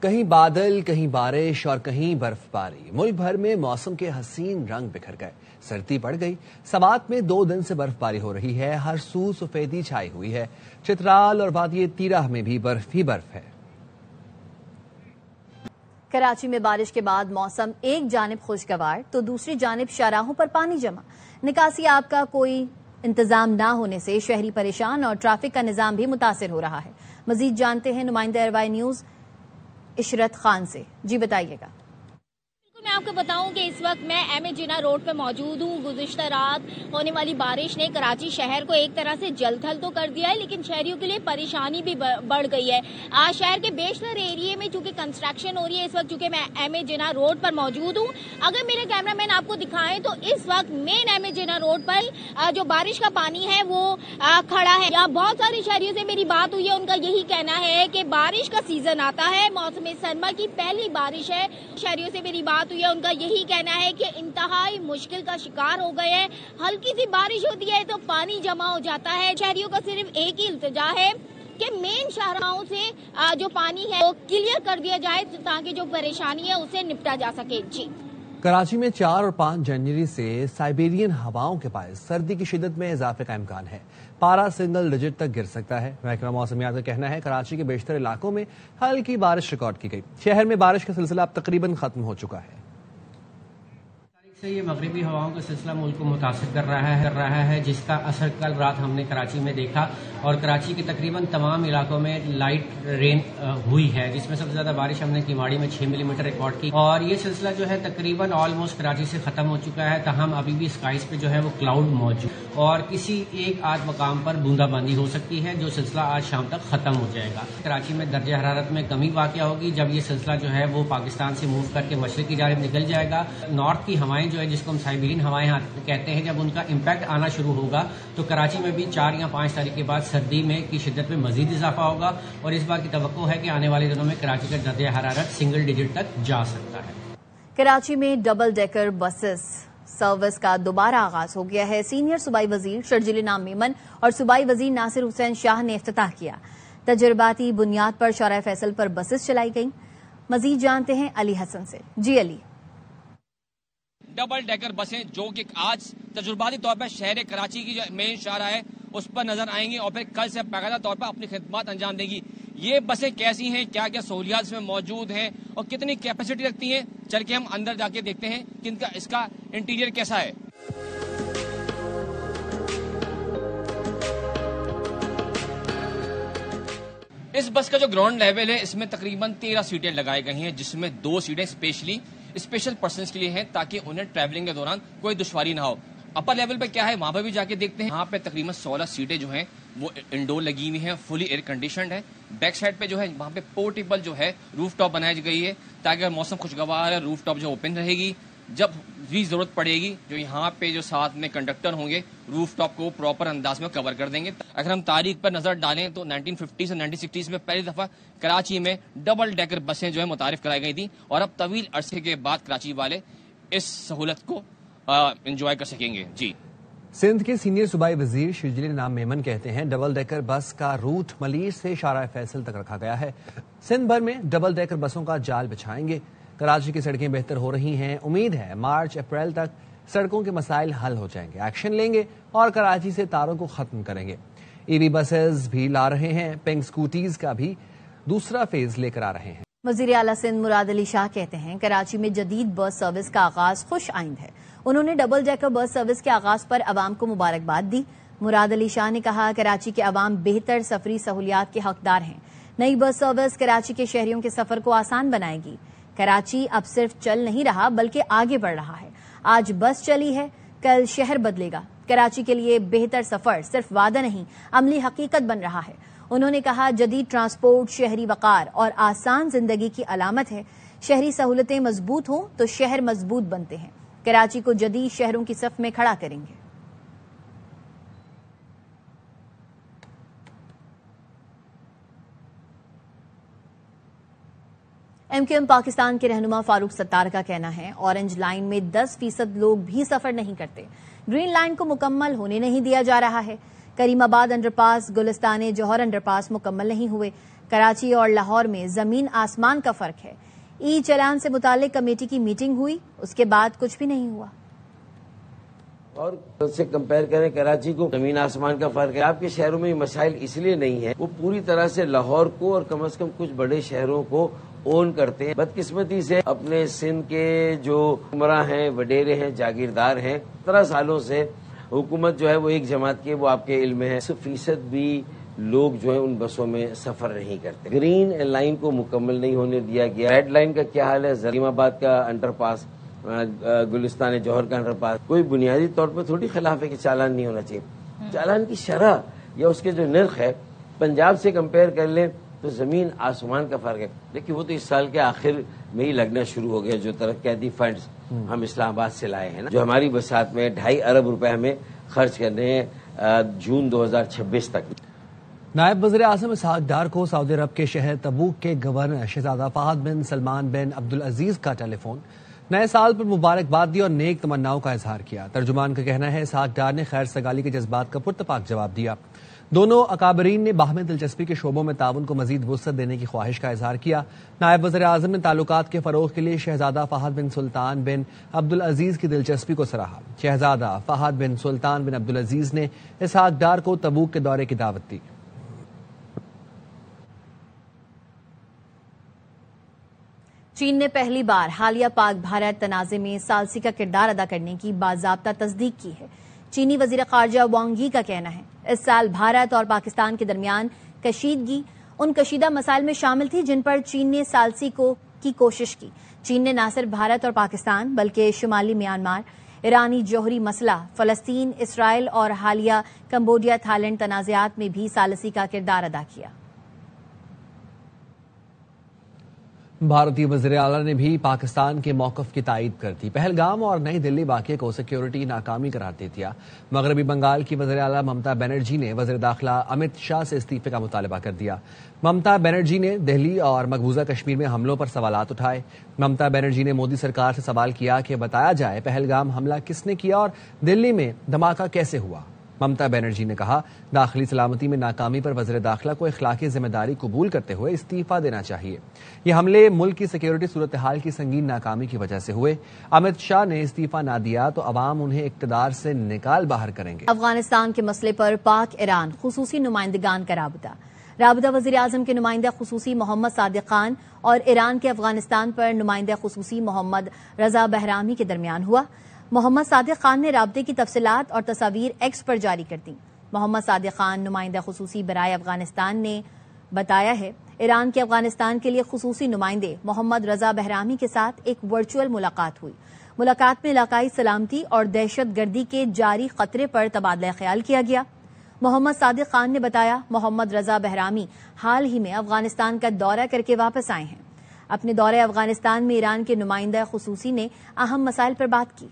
کہیں بادل، کہیں بارش اور کہیں برف باری، ملک بھر میں موسم کے حسین رنگ بکھر گئے، سردی بڑھ گئی۔ سوات میں 2 دن سے برف باری ہو رہی ہے، ہر سو سفیدی چھائی ہوئی ہے۔ چترال اور وادی تیرہ میں بھی برف ہی برف ہے۔ کراچی میں بارش کے بعد موسم ایک جانب خوشگوار تو دوسری جانب شاہراہوں پر پانی جمع، نکاسی آب کا کوئی انتظام نہ ہونے سے شہری پریشان اور ٹریفک کا نظام بھی متاثر ہو رہا ہے۔ مزید جانتے ہیں نمائندہ ایروائے نیوز عشرت خان سے۔ جی بتائیے گا۔ میں آپ کو بتاؤں کہ اس وقت میں ایم اے جناح روڈ پہ موجود ہوں۔ گزشتہ رات ہونے والی بارش نے کراچی شہر کو ایک طرح سے جل تھل تو کر دیا ہے، لیکن شہریوں کے لیے پریشانی بھی بڑھ گئی ہے۔ شہر کے بیشتر ایریے میں چونکہ کنسٹرکشن ہو رہی ہے، اس وقت چونکہ میں ایم اے جناح روڈ پر موجود ہوں، اگر میرے کیمرہ مین آپ کو دکھائیں تو اس وقت مین ایم اے جناح روڈ پر جو بارش کا پانی ہے وہ کھڑا ہے۔ بہت سارے شہریوں سے میری بات ہوئی ہے، ان کا یہی کہنا ہے کہ بارش کا سیزن آتا ہے، موسم سرما کی پہلی بارش ہے۔ شہریوں سے میری بات ان کا یہی کہنا ہے کہ انتہائی مشکل کا شکار ہو گئے ہیں، ہلکی سی بارش ہوتی ہے تو پانی جمع ہو جاتا ہے۔ شہریوں کا صرف ایک ہی التجا ہے کہ مین شاہراہوں سے جو پانی ہے وہ کلیئر کر دیا جائے تاکہ جو پریشانی ہے اسے نپٹا جا سکے۔ جی، کراچی میں 4 اور 5 جنوری سے سائبیرین ہواؤں کے باعث سردی کی شدت میں اضافے کا امکان ہے۔ پارا سنگل ڈیجٹ تک گر سکتا ہے۔ محکمہ موسمیات کا کہنا ہے کراچی کے بیشتر علاقوں میں ہلکی بارش ریکارڈ کی گئی۔ شہر میں بارش کا سلسلہ اب تقریباً ختم ہو چکا ہے۔ یہ مغربی ہواؤں کا سلسلہ ملک کو متاثر کر رہا ہے جس کا اثر کل رات ہم نے کراچی میں دیکھا، اور کراچی کے تقریباً تمام علاقوں میں لائٹ رین ہوئی ہے، جس میں سب سے زیادہ بارش ہم نے کیواڑی میں 6 ملی میٹر ریکارڈ کی، اور یہ سلسلہ جو ہے تقریباً آلموسٹ کراچی سے ختم ہو چکا ہے۔ تاہم ابھی بھی اسکائز پہ جو ہے وہ کلاؤڈ موجود اور کسی ایک آدھ مقام پر بوندا باندی ہو سکتی ہے، جو سلسلہ آج شام تک ختم ہو جائے گا۔ کراچی میں درجہ حرارت میں کمی واقع ہوگی جب یہ سلسلہ جو ہے وہ پاکستان سے موو کر کے مشرق کی جانب نکل جائے گا۔ نارتھ کی ہوائیں جو ہے جس کو ہم سائبیرین ہوائیں کہتے ہیں، جب ان کا امپیکٹ آنا شروع ہوگا تو کراچی میں بھی 4 یا 5 تاریخ کے بعد سردی میں کی شدت میں مزید اضافہ ہوگا، اور اس بات کی توقع ہے کہ آنے والے دنوں میں کراچی کا درجہ حرارت سنگل ڈیجٹ تک جا سکتا ہے۔ کراچی میں ڈبل ڈیکر بسز سروس کا دوبارہ آغاز ہو گیا ہے۔ سینئر صوبائی وزیر شرجیل انعام میمن اور صوبائی وزیر ناصر حسین شاہ نے افتتاح کیا۔ تجرباتی بنیاد پر شارع فیصل پر بسز چلائی گئیں۔ مزید جانتے ہیں علی حسن سے۔ جی علی۔ ڈبل ڈیکر بسیں جو کہ آج تجرباتی طور پر شہر کراچی کی جو مین شاہراہ ہے اس پر نظر آئیں گی اور پھر کل سے باقاعدہ طور پر اپنی خدمات انجام دیں گی۔ یہ بسیں کیسی ہیں، کیا کیا سہولیات اس میں موجود ہیں اور کتنی کیپیسٹی رکھتی ہیں، چل کے ہم اندر جا کے دیکھتے ہیں کہ اس کا انٹیریئر کیسا ہے۔ اس بس کا جو گراؤنڈ لیول ہے اس میں تقریباً 13 سیٹیں لگائی گئی ہیں، جس میں 2 سیٹیں اسپیشل پرسنز کے لیے ہیں تاکہ انہیں ٹریولنگ کے دوران کوئی دشواری نہ ہو۔ اپر لیول پہ کیا ہے وہاں پہ بھی جا کے دیکھتے ہیں۔ یہاں پہ تقریباً 16 سیٹیں جو ہیں وہ انڈور لگی ہوئی ہیں، فلی ایئر کنڈیشنڈ ہے۔ بیک سائڈ پہ جو ہے وہاں پہ پورٹیبل جو ہے روف ٹاپ بنائی گئی ہے تاکہ موسم خوشگوار ہے روف ٹاپ جو اوپن رہے گی، جب بھی ضرورت پڑے گی جو یہاں پہ جو ساتھ میں کنڈکٹر ہوں گے روف ٹاپ کو پراپر انداز میں کور کر دیں گے۔ اگر ہم تاریخ پر نظر ڈالیں تو 1950 سے 1960 میں پہلی دفعہ کراچی میں ڈبل ڈیکر بسیں جو ہے متعارف کرائی گئی تھی، اور اب طویل عرصے کے بعد کراچی والے اس سہولت کو انجوائے کر سکیں گے۔ جی، سندھ کے سینئر صوبائی وزیر شرجیل انعام میمن کہتے ہیں ڈبل ڈیکر بس کا روٹ ملیر سے شارع فیصل تک رکھا گیا ہے۔ سندھ بھر میں ڈبل ڈیکر بسوں کا جال بچھائیں گے۔ کراچی کی سڑکیں بہتر ہو رہی ہیں، امید ہے مارچ اپریل تک سڑکوں کے مسائل حل ہو جائیں گے، ایکشن لیں گے اور کراچی سے تاروں کو ختم کریں گے۔ ای وی بسز بھی لا رہے ہیں، پنک سکوٹیز کا بھی دوسرا فیز لے کر آ رہے ہیں۔ وزیر اعلیٰ سندھ مراد علی شاہ کہتے ہیں کراچی میں جدید بس سروس کا آغاز خوش آئند ہے۔ انہوں نے ڈبل ڈیکر بس سروس کے آغاز پر عوام کو مبارکباد دی۔ مراد علی شاہ نے کہا کراچی کے عوام بہتر سفری سہولیات کے حقدار ہیں۔ نئی بس سروس کراچی کے شہریوں کے سفر کو آسان بنائے گی۔ کراچی اب صرف چل نہیں رہا بلکہ آگے بڑھ رہا ہے۔ آج بس چلی ہے، کل شہر بدلے گا۔ کراچی کے لیے بہتر سفر صرف وعدہ نہیں، عملی حقیقت بن رہا ہے۔ انہوں نے کہا جدید ٹرانسپورٹ شہری وقار اور آسان زندگی کی علامت ہے۔ شہری سہولتیں مضبوط ہوں تو شہر مضبوط بنتے ہیں۔ کراچی کو جدید شہروں کی صف میں کھڑا کریں گے۔ ایم کیو ایم پاکستان کے رہنما فاروق ستار کا کہنا ہے اورنج لائن میں 10% لوگ بھی سفر نہیں کرتے، گرین لائن کو مکمل ہونے نہیں دیا جا رہا ہے۔ کریم آباد انڈر پاس، گلستان جوہر انڈر پاس مکمل نہیں ہوئے۔ کراچی اور لاہور میں زمین آسمان کا فرق ہے. ای چلان سے متعلق کمیٹی کی میٹنگ ہوئی, اس کے بعد کچھ بھی نہیں ہوا. اور سے کمپیئر کریں کراچی کو, زمین آسمان کا فرق ہے. آپ کے شہروں میں مسائل اس لیے نہیں ہے, وہ پوری طرح سے لاہور کو اور کم از کم کچھ بڑے شہروں کو اون کرتے ہیں. بدقسمتی سے اپنے سندھ کے جو عمرہ ہیں, وڈیرے ہیں, جاگیردار ہیں, 17 سالوں سے حکومت جو ہے وہ ایک جماعت کی ہے, وہ آپ کے علم میں ہے. 100% بھی لوگ جو ہے ان بسوں میں سفر نہیں کرتے. گرین لائن کو مکمل نہیں ہونے دیا گیا. ریڈ لائن کا کیا حال ہے؟ زلیم آباد کا انڈر پاس, گلستان جوہر کا انڈر پاس, کوئی بنیادی طور پر تھوڑی خلاف ہے کہ چالان نہیں ہونا چاہیے. چالان کی شرح یا اس کے جو نرخ ہے پنجاب سے کمپیئر کر لیں تو زمین آسمان کا فرق ہے. لیکن وہ تو اس سال کے آخر میں ہی لگنا شروع ہو گیا. جو ترقیاتی فنڈز ہم اسلام آباد سے لائے ہیں نا, جو ہماری بساط میں 2.5 ارب روپے ہمیں خرچ کرنے ہیں جون 2026 تک. نائب وزیر اعظم اسحاق ڈار کو سعودی عرب کے شہر تبوک کے گورنر شہزادہ فہد بن سلمان بن عبدالعزیز کا ٹیلی فون. نئے سال پر مبارکباد دی اور نیک تمناؤں کا اظہار کیا. ترجمان کا کہنا ہے اسحاق ڈار نے خیر سگالی کے جذبات کا پرتپاک جواب دیا. دونوں اکابرین نے باہمی دلچسپی کے شعبوں میں تعاون کو مزید وسعت دینے کی خواہش کا اظہار کیا. نائب وزیر اعظم نے تعلقات کے فروغ کے لیے شہزادہ فہد بن سلطان بن عبدالعزیز کی دلچسپی کو سراہا. شہزادہ فہد بن سلطان بن عبدالعزیز نے اسحاق ڈار کو تبوک کے دورے کی دعوت دی. چین نے پہلی بار حالیہ پاک بھارت تنازع میں ثالثی کا کردار ادا کرنے کی باضابطہ تصدیق کی ہے. چینی وزیر خارجہ وانگ یی کا کہنا ہے اس سال بھارت اور پاکستان کے درمیان کشیدگی ان کشیدہ مسائل میں شامل تھی جن پر چین نے ثالثی کی کوشش کی. چین نے نہ صرف بھارت اور پاکستان بلکہ شمالی میانمار, ایرانی جوہری مسئلہ, فلسطین, اسرائیل اور حالیہ کمبوڈیا تھائیلینڈ تنازعات میں بھی ثالثی کا کردار ادا کیا. بھارتی وزیر اعلیٰ نے بھی پاکستان کے موقف کی تائید کر دی. پہلگام اور نئی دلی واقعے کو سیکیورٹی ناکامی قرار دے دیا. مغربی بنگال کی وزیر اعلیٰ ممتا بنرجی نے وزیر داخلہ امت شاہ سے استعفے کا مطالبہ کر دیا. ممتا بنرجی نے دہلی اور مقبوضہ کشمیر میں حملوں پر سوالات اٹھائے. ممتا بنرجی نے مودی سرکار سے سوال کیا کہ بتایا جائے پہلگام حملہ کس نے کیا اور دلی میں دھماکہ کیسے ہوا. ممتا بنرجی نے کہا داخلی سلامتی میں ناکامی پر وزیر داخلہ کو اخلاقی ذمہ داری قبول کرتے ہوئے استعفیٰ دینا چاہیے. یہ حملے ملک کی سیکیورٹی صورتحال کی سنگین ناکامی کی وجہ سے ہوئے. امت شاہ نے استعفیٰ نہ دیا تو عوام انہیں اقتدار سے نکال باہر کریں گے. افغانستان کے مسئلے پر پاک ایران خصوصی نمائندگان کا رابطہ وزیر اعظم کے نمائندہ خصوصی محمد صادق خان اور ایران کے افغانستان پر نمائندہ خصوصی محمد رضا بہرامی کے درمیان ہوا. محمد صادق خان نے رابطے کی تفصیلات اور تصاویر ایکس پر جاری کر دیں. محمد صادق خان نمائندہ خصوصی برائے افغانستان نے بتایا ہے ایران کے افغانستان کے لیے خصوصی نمائندے محمد رضا بہرامی کے ساتھ ایک ورچوئل ملاقات ہوئی. ملاقات میں علاقائی سلامتی اور دہشت گردی کے جاری خطرے پر تبادلہ خیال کیا گیا. محمد صادق خان نے بتایا محمد رضا بہرامی حال ہی میں افغانستان کا دورہ کر کے واپس آئے ہیں. اپنے دورے افغانستان میں ایران کے نمائندہ خصوصی نے اہم مسائل پر بات کی.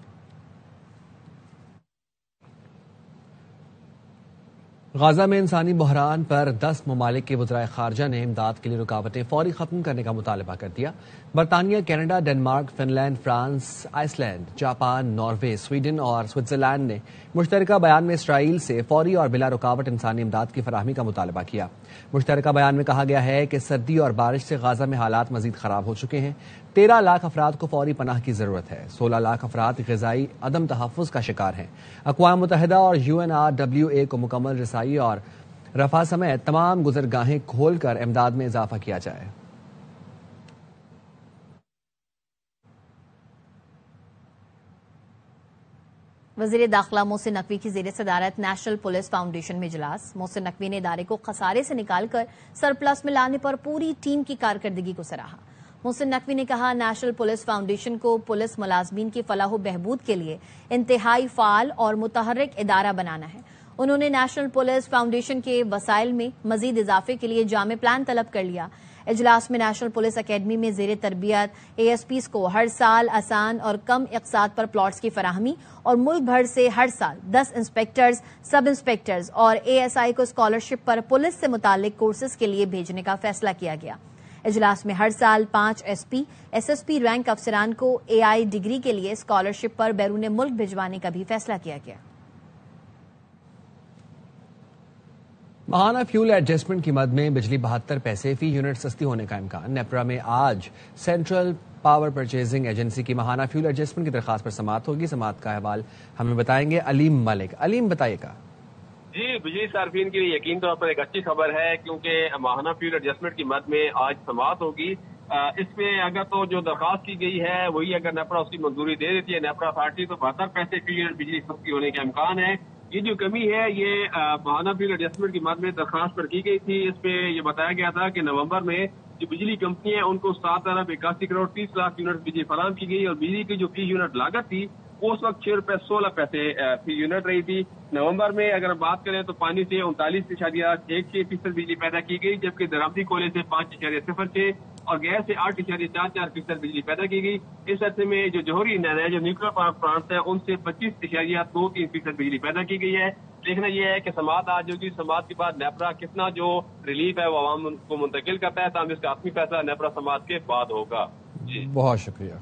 غزہ میں انسانی بحران پر 10 ممالک کے وزرائے خارجہ نے امداد کے لیے رکاوٹیں فوری ختم کرنے کا مطالبہ کر دیا. برطانیہ, Canada, Denmark, Finland, France, Iceland, Japan, Norway, Sweden اور سوئٹزرلینڈ نے مشترکہ بیان میں اسرائیل سے فوری اور بلا رکاوٹ انسانی امداد کی فراہمی کا مطالبہ کیا. مشترکہ بیان میں کہا گیا ہے کہ سردی اور بارش سے غزہ میں حالات مزید خراب ہو چکے ہیں. 13 لاکھ افراد کو فوری پناہ کی ضرورت ہے. 16 لاکھ افراد غذائی عدم تحفظ کا شکار ہیں. اقوام متحدہ اور UNRWA کو مکمل رسائی اور رفع سمیت تمام گزرگاہیں کھول کر امداد میں اضافہ کیا جائے. وزیر داخلہ محسن نقوی کی زیر صدارت نیشنل پولیس فاؤنڈیشن میں اجلاس. محسن نقوی نے ادارے کو خسارے سے نکال کر سرپلس میں لانے پر پوری ٹیم کی کارکردگی کو سراہا. محسن نقوی نے کہا نیشنل پولیس فاؤنڈیشن کو پولیس ملازمین کی فلاح و بہبود کے لیے انتہائی فعال اور متحرک ادارہ بنانا ہے. انہوں نے نیشنل پولیس فاؤنڈیشن کے وسائل میں مزید اضافے کے لیے جامع پلان طلب کر لیا. اجلاس میں نیشنل پولیس اکیڈمی میں زیر تربیت ASPs کو ہر سال آسان اور کم اقساط پر پلاٹس کی فراہمی اور ملک بھر سے ہر سال 10 انسپیکٹرز, سب انسپیکٹرز اور ASI کو اسکالرشپ پر پولیس سے متعلق کورسز کے لیے بھیجنے کا فیصلہ کیا گیا. اجلاس میں ہر سال 5 SP, SSP رینک افسران کو AI ڈگری کے لیے اسکالرشپ پر بیرون ملک بھجوانے کا بھی فیصلہ کیا گیا. ماہانہ فیول ایڈجسٹمنٹ کی مد میں بجلی 72 پیسے فی یونٹ سستی ہونے کا امکان۔ نیپرا میں آج سینٹرل پاور پرچیزنگ ایجنسی کی ماہانہ فیول ایڈجسٹمنٹ کی درخواست پر سماعت ہوگی۔ سماعت کا احوال ہمیں بتائیں گے علیم ملک۔ علیم بتائیے گا۔ جی، بجلی صارفین کے لیے یقین طور پر ایک اچھی خبر ہے، کیونکہ ماہانہ فیول ایڈجسٹمنٹ کی مد میں آج سماعت ہوگی۔ اس میں اگر تو جو درخواست کی گئی ہے وہی اگر نیپرا اس کی منظوری دے دیتی ہے نیپرا اتھارٹی، تو 72 پیسے فی یونٹ بجلی سستی ہونے کا امکان ہے۔ یہ جو کمی ہے یہ ماہانہ فیول ایڈجسٹمنٹ کی مد میں درخواست پر کی گئی تھی۔ اس میں یہ بتایا گیا تھا کہ نومبر میں جو بجلی کمپنی ہے ان کو 7,81,30,00,000 یونٹ بجلی فراہم کی گئی، اور بجلی کی جو فی یونٹ لاگت تھی وہ اس وقت 6 روپے 16 پیسے فی یونٹ رہی تھی۔ نومبر میں اگر بات کریں تو پانی سے 39.16% بجلی پیدا کی گئی، جبکہ درآمدی کوئلے سے 5.06 اور گیس سے 8.44% بجلی پیدا کی گئی۔ اس عرصے میں جو جوہری ایندھن ہے، جو نیوکلیر پاور پلانٹ ہے، ان سے 25.23% بجلی پیدا کی گئی ہے۔ دیکھنا یہ ہے کہ سماعت آج ہوگی، سماعت کے بعد نیپرا کتنا جو ریلیف ہے وہ عوام کو منتقل کرتا ہے، تاہم اس کا حتمی فیصلہ نیپرا سماعت کے بعد ہوگا۔ جی بہت شکریہ۔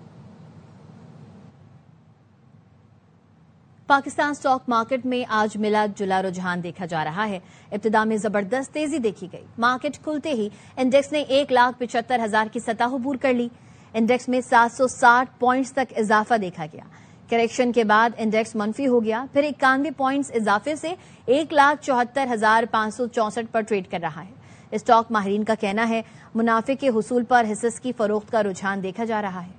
پاکستان سٹاک مارکیٹ میں آج ملا جلا رجحان دیکھا جا رہا ہے۔ ابتدا میں زبردست تیزی دیکھی گئی۔ مارکیٹ کھلتے ہی انڈیکس نے 1,75,000 کی سطح عبور کر لی۔ انڈیکس میں 760 پوائنٹس تک اضافہ دیکھا گیا۔ کریکشن کے بعد انڈیکس منفی ہو گیا، پھر 91 پوائنٹس اضافے سے 1,74,564 پر ٹریڈ کر رہا ہے۔ اسٹاک ماہرین کا کہنا ہے منافع کے حصول پر حصص کی فروخت کا رجحان دیکھا جا رہا ہے۔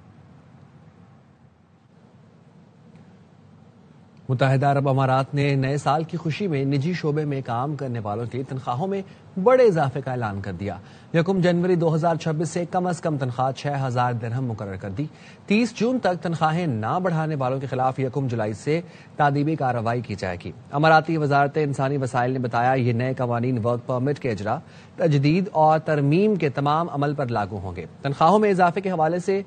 متحدہ عرب امارات نے نئے سال کی خوشی میں نجی شعبے میں کام کرنے والوں کی تنخواہوں میں بڑے اضافے کا اعلان کر دیا۔ 1 جنوری 2026 سے کم از کم تنخواہ 6,000 درہم مقرر کر دی۔ 30 جون تک تنخواہیں نہ بڑھانے والوں کے خلاف 1 جولائی سے تادیبی کارروائی کی جائے گی۔ اماراتی وزارت انسانی وسائل نے بتایا یہ نئے قوانین ورک پرمٹ کے اجرا، تجدید اور ترمیم کے تمام عمل پر لاگو ہوں گے۔ تنخواہوں میں اضافے کے حوالے سے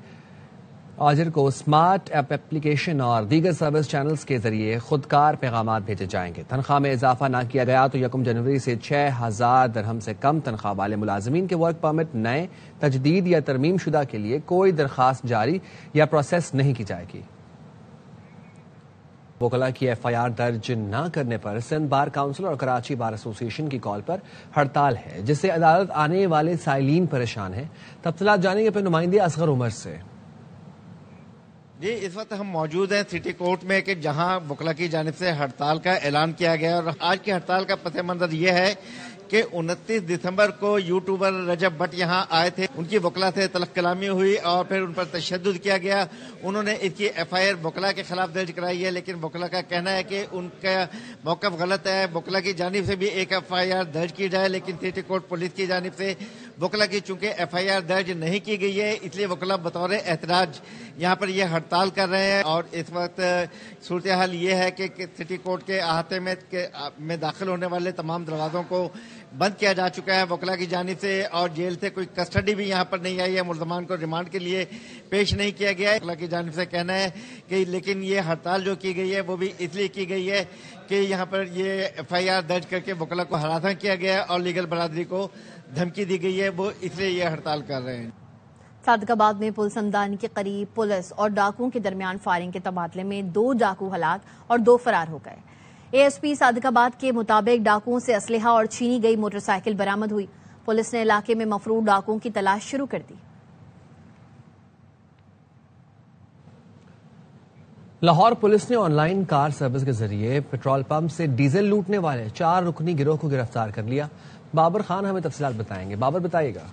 آجر کو سمارٹ ایپ ایپلیکیشن اور دیگر سروس چینلز کے ذریعے خودکار پیغامات بھیجے جائیں گے۔ تنخواہ میں اضافہ نہ کیا گیا تو 1 جنوری سے 6,000 درہم سے کم تنخواہ والے ملازمین کے ورک پرمٹ نئے، تجدید یا ترمیم شدہ کے لیے کوئی درخواست جاری یا پروسیس نہیں کی جائے گی۔ وکلاء کی FIR درج نہ کرنے پر سندھ بار کونسل اور کراچی بار ایسوسی ایشن کی کال پر ہڑتال ہے، جس سے عدالت آنے والے سائلین پریشان ہیں۔ تفصیلات جانیں گے پھر نمائندے اصغر عمر سے۔ جی، اس وقت ہم موجود ہیں سٹی کورٹ میں کہ جہاں وکلاء کی جانب سے ہڑتال کا اعلان کیا گیا، اور آج کی ہڑتال کا پس منظر یہ ہے کہ 29 دسمبر کو یوٹیوبر رجب بٹ یہاں آئے تھے، ان کی وکلاء سے تلخ کلامی ہوئی اور پھر ان پر تشدد کیا گیا۔ انہوں نے اس کی FIR وکلاء کے خلاف درج کرائی ہے، لیکن وکلاء کا کہنا ہے کہ ان کا موقف غلط ہے۔ وکلاء کی جانب سے بھی ایک FIR درج کی جائے، لیکن سٹی کورٹ پولیس کی جانب سے وکلاء کی چونکہ FIR درج نہیں کی گئی ہے، اس لیے وکلاء بطور احتجاج یہاں پر یہ ہڑتال کر رہے ہیں۔ اور اس وقت صورتحال یہ ہے کہ سٹی کورٹ کے احاطے میں داخل ہونے والے تمام دروازوں کو بند کیا جا چکا ہے وکلاء کی جانب سے، اور جیل سے کوئی کسٹڈی بھی یہاں پر نہیں آئی ہے، ملزمان کو ریمانڈ کے لیے پیش نہیں کیا گیا ہے۔ وکلاء کی جانب سے کہنا ہے کہ لیکن یہ ہڑتال جو کی گئی ہے وہ بھی اس لیے کی گئی ہے کہ یہاں پر یہ FIR درج کر کے وکلاء کو ہراساں کیا گیا ہے اور لیگل برادری کو دھمکی دی گئی ہے، وہ اس لیے یہ ہڑتال کر رہے ہیں۔ صادق آباد میں پل سمدانی کے قریب پولیس اور ڈاکوؤں کے درمیان فائرنگ کے تبادلے میں 2 ڈاکو ہلاک اور 2 فرار ہو گئے۔ ASP صادق آباد کے مطابق ڈاکوؤں سے اسلحہ اور چھینی گئی موٹر سائیکل برآمد ہوئی۔ پولیس نے علاقے میں مفرور ڈاکوؤں کی تلاش شروع کر دی۔ لاہور پولیس نے آن لائن کار سروس کے ذریعے پیٹرول پمپ سے ڈیزل لوٹنے والے 4 رکنی گروہ کو گرفتار کر لیا۔ بابر خان ہمیں تفصیلات بتائیں گے۔ بابر بتائیے گا۔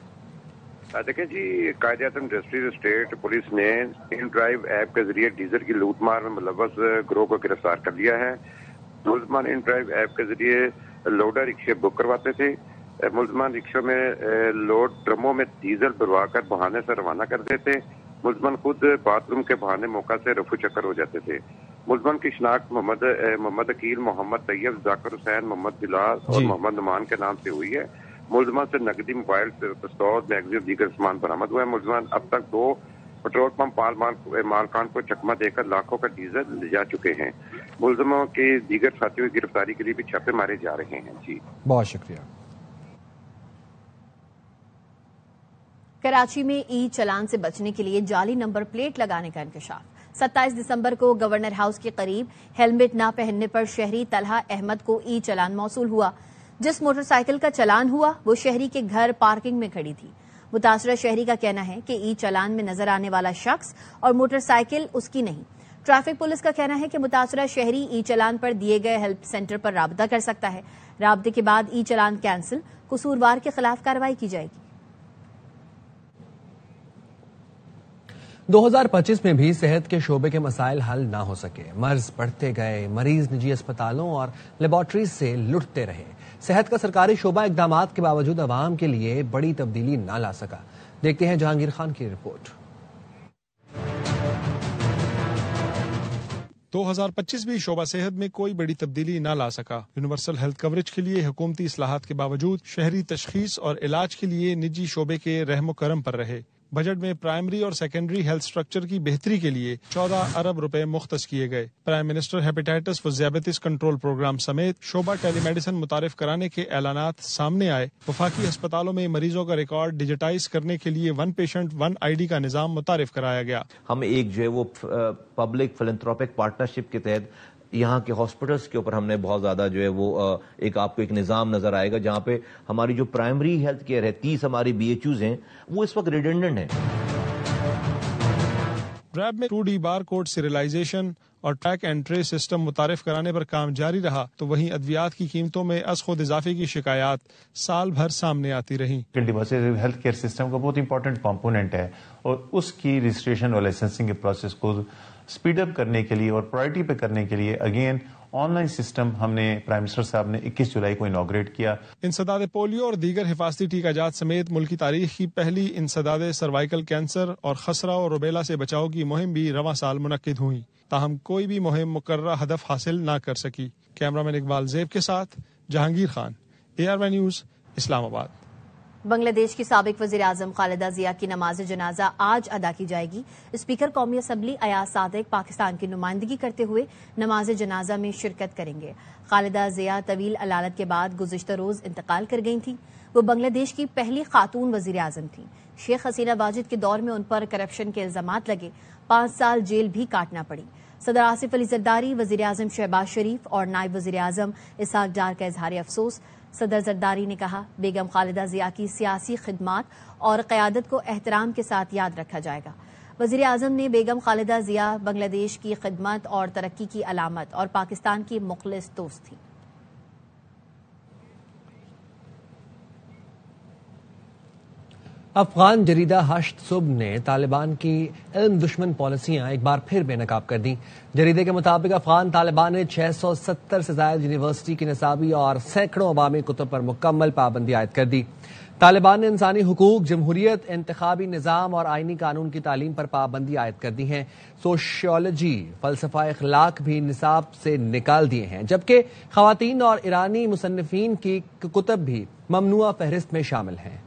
دیکھیں جی، Quaid Azam district state police نے ان ڈرائیو ایپ کے ذریعے ڈیزل کی لوٹ مار میں ملوث گروہ کو گرفتار کر لیا ہے۔ ملزمان ان ڈرائیو ایپ کے ذریعے لوڈر رکشے بک کرواتے تھے۔ ملزمان رکشوں میں لوڈ ڈرموں میں ڈیزل بھروا کر بہانے سے روانہ کرتے تھے۔ ملزمان خود باتھ روم کے بہانے موقع سے رفو چکر ہو جاتے تھے۔ ملزمان کی شناخت محمد عقیل، محمد طیب، ذاکر حسین، محمد بلال اور محمد نعمان کے نام سے ہوئی ہے۔ ملزمان سے نقدی، موبائل، پستول، میگزین اور دیگر سامان برآمد ہوا ہے۔ ملزمان اب تک 2 پیٹرول پمپ مالکان کو چکمہ دے کر لاکھوں کا ڈیزل لے جا چکے ہیں۔ ملزموں کے دیگر ساتھیوں کی گرفتاری کے لیے بھی چھاپے مارے جا رہے ہیں۔ جی بہت شکریہ۔ کراچی میں ای چلان سے بچنے کے لیے جعلی نمبر پلیٹ لگانے کا انکشاف۔ 27 دسمبر کو گورنر ہاؤس کے قریب ہیلمٹ نہ پہننے پر شہری طلحہ احمد کو ای چلان موصول ہوا۔ جس موٹر سائیکل کا چلان ہوا وہ شہری کے گھر پارکنگ میں کھڑی تھی۔ متاثرہ شہری کا کہنا ہے کہ ای چالان میں نظر آنے والا شخص اور موٹر سائیکل اس کی نہیں۔ ٹریفک پولیس کا کہنا ہے کہ متاثرہ شہری ای چالان پر دیے گئے ہیلپ سینٹر پر رابطہ کر سکتا ہے۔ رابطے کے بعد ای چالان کینسل، قصوروار کے خلاف کارروائی کی جائے گی۔ 2025 میں بھی صحت کے شعبے کے مسائل حل نہ ہو سکے، مرض بڑھتے گئے، مریض نجی اسپتالوں اور لیبارٹریز سے لٹتے رہے، صحت کا سرکاری شعبہ اقدامات کے باوجود عوام کے لیے بڑی تبدیلی نہ لا سکا۔ دیکھتے ہیں جہانگیر خان کی رپورٹ۔ 2025 بھی شعبہ صحت میں کوئی بڑی تبدیلی نہ لا سکا۔ یونیورسل ہیلتھ کوریج کے لیے حکومتی اصلاحات کے باوجود شہری تشخیص اور علاج کے لیے نجی شعبے کے رحم و کرم پر رہے۔ بجٹ میں پرائمری اور سیکنڈری ہیلتھ سٹرکچر کی بہتری کے لیے 14 ارب روپے مختص کیے گئے۔ پرائم منسٹر ہیپیٹائٹس و ذیابیطس کنٹرول پروگرام سمیت شعبہ ٹیلی میڈیسن متعارف کرانے کے اعلانات سامنے آئے۔ وفاقی ہسپتالوں میں مریضوں کا ریکارڈ ڈیجیٹائز کرنے کے لیے 1 پیشنٹ 1 ID کا نظام متعارف کرایا گیا۔ ہم ایک جو ہے وہ پبلک فلنتھروپک پارٹنرشپ کے تحت یہاں کے ہاسپٹلس کے اوپر ہم نے بہت زیادہ جو ہے وہ آپ کو ایک نظام نظر آئے گا جہاں پہ ہماری جو پرائمری ہیلتھ کیئر ہے 30 ہماری BHUs ہیں وہ اس وقت ریڈنڈنٹ ہیں۔ ریب میں 2D بار کوڈ سیریلائزیشن اور ٹریک اینڈ ٹریس سسٹم متعارف کرانے پر کام جاری رہا تو وہیں ادویات کی قیمتوں میں از خود اضافے کی شکایات سال بھر سامنے آتی رہیں۔ ڈیموکریٹک ہیلتھ کیئر سسٹم کا بہت امپورٹنٹ کمپوننٹ ہے اور اس کی رجسٹریشن اور لائسنسنگ کے پروسیس کو اسپیڈ اپ کرنے کے لیے اور پرائرٹی پہ کرنے کے لیے اگین آن لائن سسٹم ہم نے پرائم منسٹر صاحب نے 21 جولائی کو انوگریٹ کیا۔ انسداد پولیو اور دیگر حفاظتی ٹیکہ جات سمیت ملکی تاریخ کی پہلی انسداد سروائیکل کینسر اور خسرہ اور روبیلا سے بچاؤ کی مہم بھی رواں سال منعقد ہوئی، تاہم کوئی بھی مہم مقررہ ہدف حاصل نہ کر سکی۔ کیمرامین اقبال زیب کے ساتھ جہانگیر خان، ARY نیوز، اسلام آباد۔ بنگلہ دیش کی سابق وزیر اعظم خالدہ ضیاء کی نماز جنازہ آج ادا کی جائے گی۔ اسپیکر قومی اسمبلی ایاز صادق پاکستان کی نمائندگی کرتے ہوئے نماز جنازہ میں شرکت کریں گے۔ خالدہ ضیاء طویل علالت کے بعد گزشتہ روز انتقال کر گئی تھیں۔ وہ بنگلہ دیش کی پہلی خاتون وزیر اعظم تھیں۔ شیخ حسینہ واجد کے دور میں ان پر کرپشن کے الزامات لگے، 5 سال جیل بھی کاٹنا پڑی۔ صدر آصف علی زرداری، وزیر اعظم شہباز شریف اور نائب وزیر اعظم اسحاق ڈار کا اظہار افسوس۔ صدر زرداری نے کہا بیگم خالدہ ضیاء کی سیاسی خدمات اور قیادت کو احترام کے ساتھ یاد رکھا جائے گا۔ وزیر اعظم نے بیگم خالدہ ضیاء بنگلہ دیش کی خدمت اور ترقی کی علامت اور پاکستان کی مخلص دوست تھیں۔ افغان جریدہ ہشت صبح نے طالبان کی علم دشمن پالیسیاں ایک بار پھر بے نقاب کر دیں۔ جریدے کے مطابق افغان طالبان نے 670 سے زائد یونیورسٹی کی نصابی اور سینکڑوں عوامی کتب پر مکمل پابندی عائد کر دی۔ طالبان نے انسانی حقوق، جمہوریت، انتخابی نظام اور آئینی قانون کی تعلیم پر پابندی عائد کر دی ہے۔ سوشیولوجی، فلسفہ اخلاق بھی نصاب سے نکال دیے ہیں، جبکہ خواتین اور ایرانی مصنفین کی کتب بھی ممنوعہ فہرست میں شامل ہیں۔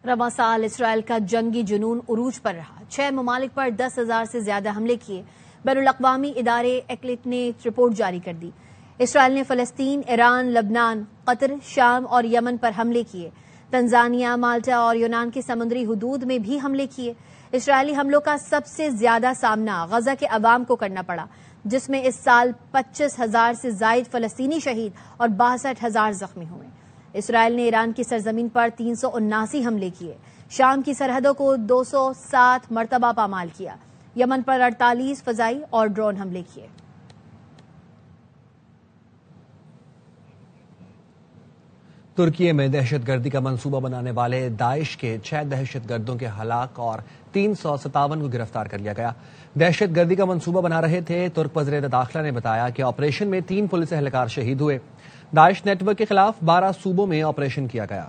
رواں سال اسرائیل کا جنگی جنون عروج پر رہا، 6 ممالک پر 10,000 سے زیادہ حملے کیے۔ بین الاقوامی ادارے ایکلٹ نے رپورٹ جاری کر دی۔ اسرائیل نے فلسطین، ایران، لبنان، قطر، شام اور یمن پر حملے کیے۔ تنزانیہ، مالٹا اور یونان کی سمندری حدود میں بھی حملے کیے۔ اسرائیلی حملوں کا سب سے زیادہ سامنا غزہ کے عوام کو کرنا پڑا، جس میں اس سال 25,000 سے زائد فلسطینی شہید اور 62,000 زخمی ہوئے۔ اسرائیل نے ایران کی سرزمین پر 379 حملے کیے، شام کی سرحدوں کو 207 مرتبہ پامال کیا، یمن پر 48 فضائی اور ڈرون حملے کیے۔ ترکی میں دہشت گردی کا منصوبہ بنانے والے داعش کے 6 دہشت گردوں کے ہلاک اور 357 کو گرفتار کر لیا گیا۔ دہشت گردی کا منصوبہ بنا رہے تھے۔ ترک وزیر داخلہ نے بتایا کہ آپریشن میں 3 پولیس اہلکار شہید ہوئے۔ داعش نیٹ ورک کے خلاف 12 صوبوں میں آپریشن کیا گیا۔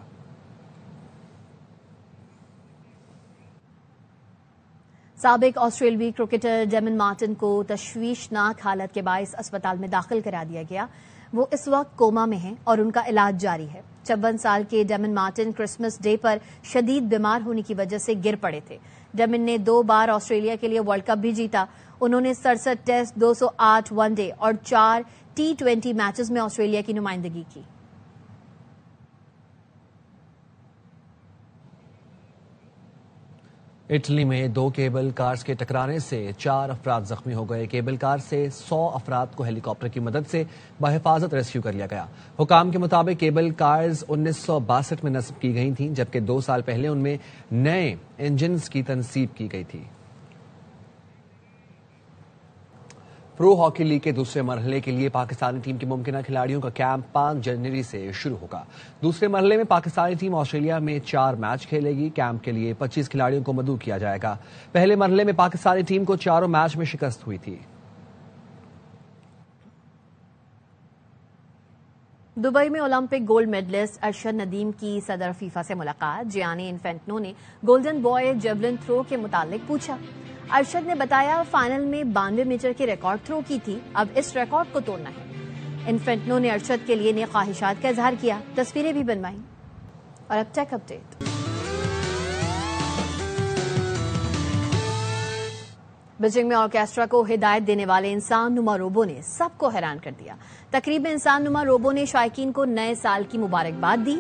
سابق آسٹریلوی کرکٹر ڈیمن مارٹن کو تشویشناک حالت کے باعث اسپتال میں داخل کرا دیا گیا۔ وہ اس وقت کوما میں ہیں اور ان کا علاج جاری ہے۔ 56 سال کے ڈیمن مارٹن کرسمس ڈے پر شدید بیمار ہونے کی وجہ سے گر پڑے تھے۔ ڈیمن نے 2 بار آسٹریلیا کے لیے ورلڈ کپ بھی جیتا۔ انہوں نے 67 ٹیسٹ، 208 ون ڈے اور 4 T20 میچز میں آسٹریلیا کی نمائندگی کی۔ اٹلی میں 2 کیبل کارز کے ٹکرانے سے 4 افراد زخمی ہو گئے۔ کیبل کار سے 100 افراد کو ہیلی کاپٹر کی مدد سے بحفاظت ریسکیو کر لیا گیا۔ حکام کے مطابق کیبل کارز 1962 میں نصب کی گئی تھیں، جبکہ 2 سال پہلے ان میں نئے انجنز کی تنصیب کی گئی تھی۔ پرو ہاکی لیگ کے دوسرے مرحلے کے لیے پاکستانی ٹیم کے ممکنہ کھلاڑیوں کا کیمپ 5 جنوری سے شروع ہوگا۔ دوسرے مرحلے میں پاکستانی ٹیم آسٹریلیا میں 4 میچ کھیلے گی۔ کیمپ کے لیے 25 کھلاڑیوں کو مدعو کیا جائے گا۔ پہلے مرحلے میں پاکستانی ٹیم کو 4 میچ میں شکست ہوئی تھی۔ دبئی میں Olympic gold medallist Arshad Nadeem کی صدر فیفا سے ملاقات۔ جیانی انفینٹنو نے گولڈن بوائے جیولن تھرو کے متعلق پوچھا۔ ارشد نے بتایا فائنل میں 92 میٹر کی ریکارڈ تھرو کی تھی، اب اس ریکارڈ کو توڑنا ہے۔ انفینٹنو نے ارشد کے لیے نیک خواہشات کا اظہار کیا، تصویریں بھی بنوائیں۔ اور اب ٹیک اپڈیٹ۔ بیجنگ میں آرکیسٹرا کو ہدایت دینے والے انسان نما روبو نے سب کو حیران کر دیا۔ تقریب میں انسان نما روبو نے شائقین کو نئے سال کی مبارکباد دی۔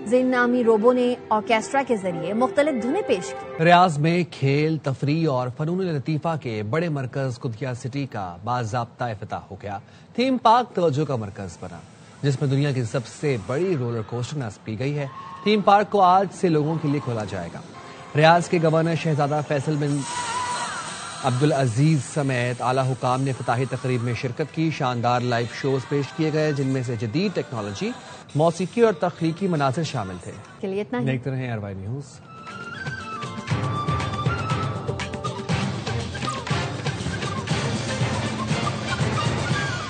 زین نامی روبو نے آرکیسٹرا کے ذریعے مختلف دھنیں پیش کی۔ ریاض میں کھیل، تفریح اور فنون لطیفہ کے بڑے مرکز قدسیہ سٹی کا باضابطہ افتتاح ہو گیا۔ تھیم پارک توجہ کا مرکز بنا، جس میں دنیا کی سب سے بڑی رولر کوسٹر نصب کی گئی ہے۔ تھیم پارک کو آج سے لوگوں کے لیے کھولا جائے گا۔ ریاض کے گورنر شہزادہ فیصل بن عبدالعزیز سمیت اعلیٰ حکام نے افتتاحی تقریب میں شرکت کی۔ شاندار لائیو شوز پیش کیے گئے، جن میں سے جدید ٹیکنالوجی، موسیقی اور تخلیقی مناظر شامل تھے۔ کے لیے اتنا ہی۔ دیکھتے رہیں RY نیوز۔